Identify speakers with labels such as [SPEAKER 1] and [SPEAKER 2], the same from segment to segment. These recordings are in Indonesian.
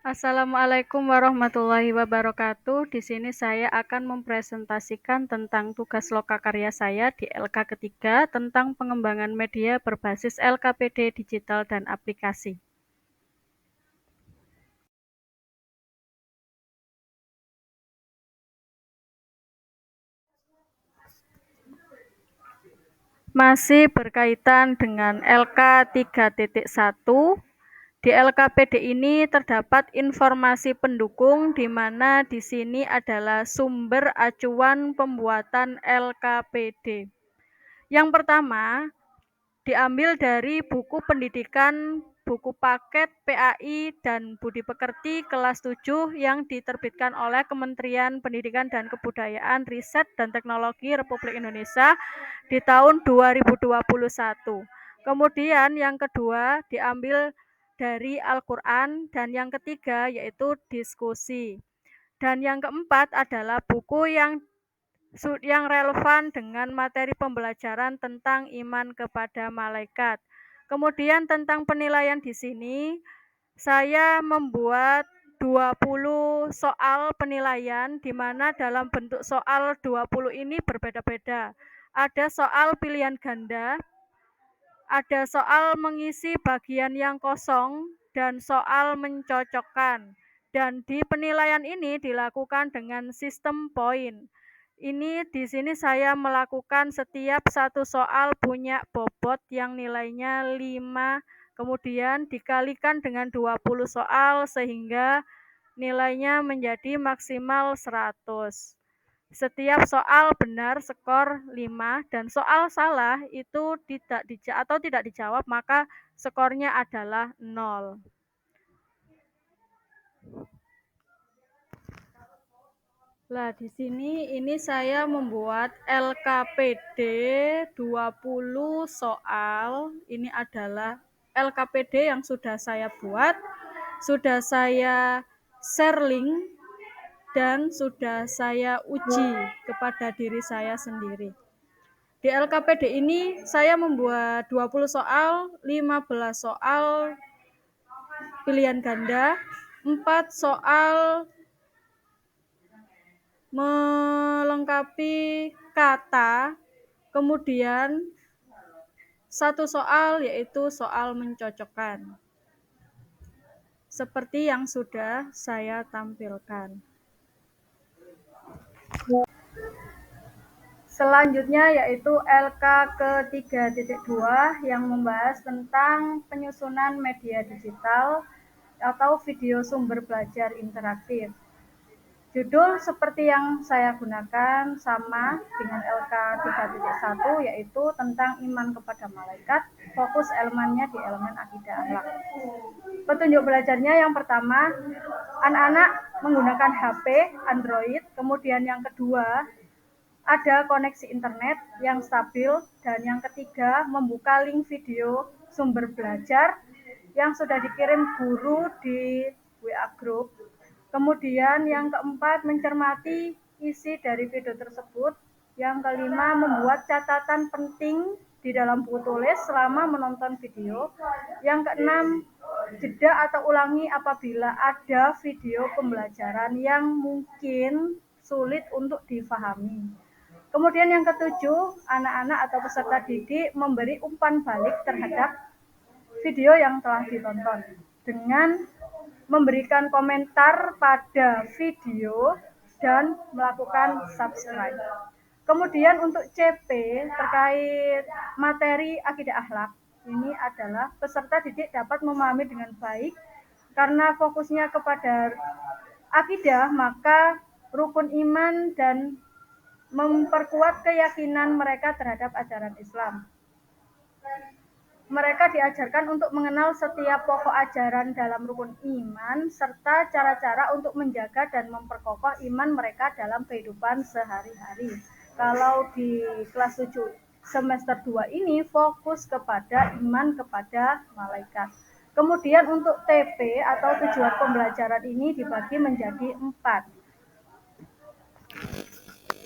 [SPEAKER 1] Assalamualaikum warahmatullahi wabarakatuh. Di sini saya akan mempresentasikan tentang tugas lokakarya saya di LK ketiga tentang pengembangan media berbasis LKPD digital dan aplikasi. Masih berkaitan dengan LK 3.1. Di LKPD ini terdapat informasi pendukung di mana di sini adalah sumber acuan pembuatan LKPD. Yang pertama, diambil dari buku pendidikan, buku paket PAI dan Budi Pekerti kelas 7 yang diterbitkan oleh Kementerian Pendidikan dan Kebudayaan, Riset dan Teknologi Republik Indonesia di tahun 2021. Kemudian yang kedua diambil dari Al-Quran dan yang ketiga yaitu diskusi. Dan yang keempat adalah buku yang relevan dengan materi pembelajaran tentang iman kepada malaikat. Kemudian tentang penilaian di sini, saya membuat 20 soal penilaian di mana dalam bentuk soal 20 ini berbeda-beda. Ada soal pilihan ganda, ada soal mengisi bagian yang kosong, dan soal mencocokkan. Dan di penilaian ini dilakukan dengan sistem poin. Ini di sini saya melakukan setiap satu soal punya bobot yang nilainya 5, kemudian dikalikan dengan 20 soal sehingga nilainya menjadi maksimal 100. Setiap soal benar skor 5 dan soal salah itu tidak dijawab maka skornya adalah 0. Nah, di sini ini saya membuat LKPD 20 soal. Ini adalah LKPD yang sudah saya buat, sudah saya share link dan sudah saya uji kepada diri saya sendiri. Di LKPD ini saya membuat 20 soal, 15 soal pilihan ganda, 4 soal melengkapi kata, kemudian satu soal yaitu soal mencocokkan. Seperti yang sudah saya tampilkan. Selanjutnya yaitu LK ke-3.2 yang membahas tentang penyusunan media digital atau video sumber belajar interaktif. Judul seperti yang saya gunakan sama dengan LK 3.1 yaitu tentang iman kepada malaikat, fokus elemennya di elemen akidah akhlak. Petunjuk belajarnya yang pertama, anak-anak menggunakan HP Android, kemudian yang kedua ada koneksi internet yang stabil, dan yang ketiga membuka link video sumber belajar yang sudah dikirim guru di WA Group. Kemudian yang keempat mencermati isi dari video tersebut. Yang kelima membuat catatan penting di dalam buku tulis selama menonton video. Yang keenam jeda atau ulangi apabila ada video pembelajaran yang mungkin sulit untuk difahami. Kemudian yang ketujuh, anak-anak atau peserta didik memberi umpan balik terhadap video yang telah ditonton dengan memberikan komentar pada video dan melakukan subscribe. Kemudian untuk CP terkait materi akidah akhlak, ini adalah peserta didik dapat memahami dengan baik karena fokusnya kepada akidah, maka rukun iman dan memperkuat keyakinan mereka terhadap ajaran Islam. Mereka diajarkan untuk mengenal setiap pokok ajaran dalam rukun iman, serta cara-cara untuk menjaga dan memperkokoh iman mereka dalam kehidupan sehari-hari. Kalau di kelas 7 semester 2 ini fokus kepada iman kepada malaikat. Kemudian untuk TP atau tujuan pembelajaran ini dibagi menjadi 4.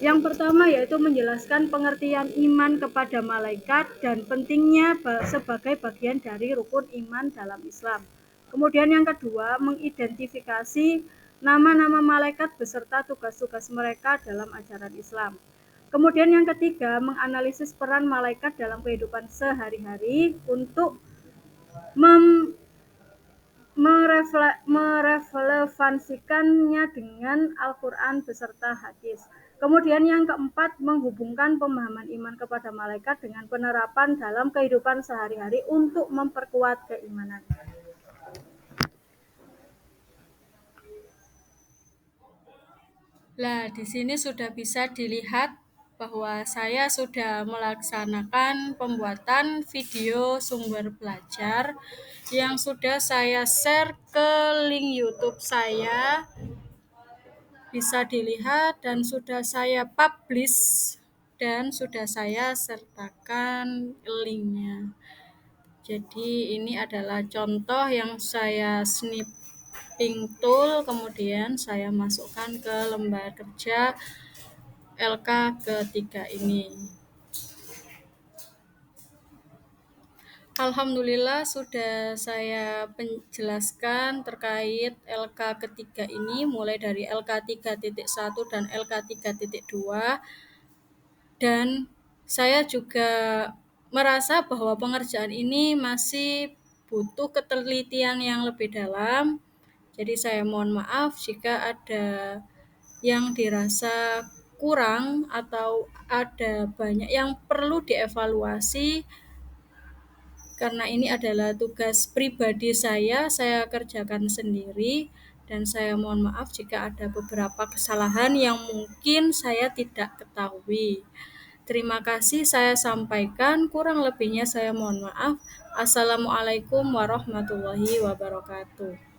[SPEAKER 1] Yang pertama yaitu menjelaskan pengertian iman kepada malaikat dan pentingnya sebagai bagian dari rukun iman dalam Islam. Kemudian yang kedua, mengidentifikasi nama-nama malaikat beserta tugas-tugas mereka dalam ajaran Islam. Kemudian yang ketiga, menganalisis peran malaikat dalam kehidupan sehari-hari untuk merelevansikannya dengan Al-Quran beserta hadis. Kemudian yang keempat, menghubungkan pemahaman iman kepada malaikat dengan penerapan dalam kehidupan sehari-hari untuk memperkuat keimanan. Nah, di sini sudah bisa dilihat bahwa saya sudah melaksanakan pembuatan video sumber belajar yang sudah saya share ke link YouTube saya. Bisa dilihat dan sudah saya publish dan sudah saya sertakan linknya. Jadi ini adalah contoh yang saya snipping tool, kemudian saya masukkan ke lembar kerja LK ketiga ini. Alhamdulillah sudah saya jelaskan terkait LK ketiga ini mulai dari LK 3.1 dan LK 3.2, dan saya juga merasa bahwa pengerjaan ini masih butuh ketelitian yang lebih dalam. Jadi saya mohon maaf jika ada yang dirasa kurang atau ada banyak yang perlu dievaluasi, karena ini adalah tugas pribadi saya kerjakan sendiri, dan saya mohon maaf jika ada beberapa kesalahan yang mungkin saya tidak ketahui. Terima kasih saya sampaikan, kurang lebihnya saya mohon maaf. Assalamualaikum warahmatullahi wabarakatuh.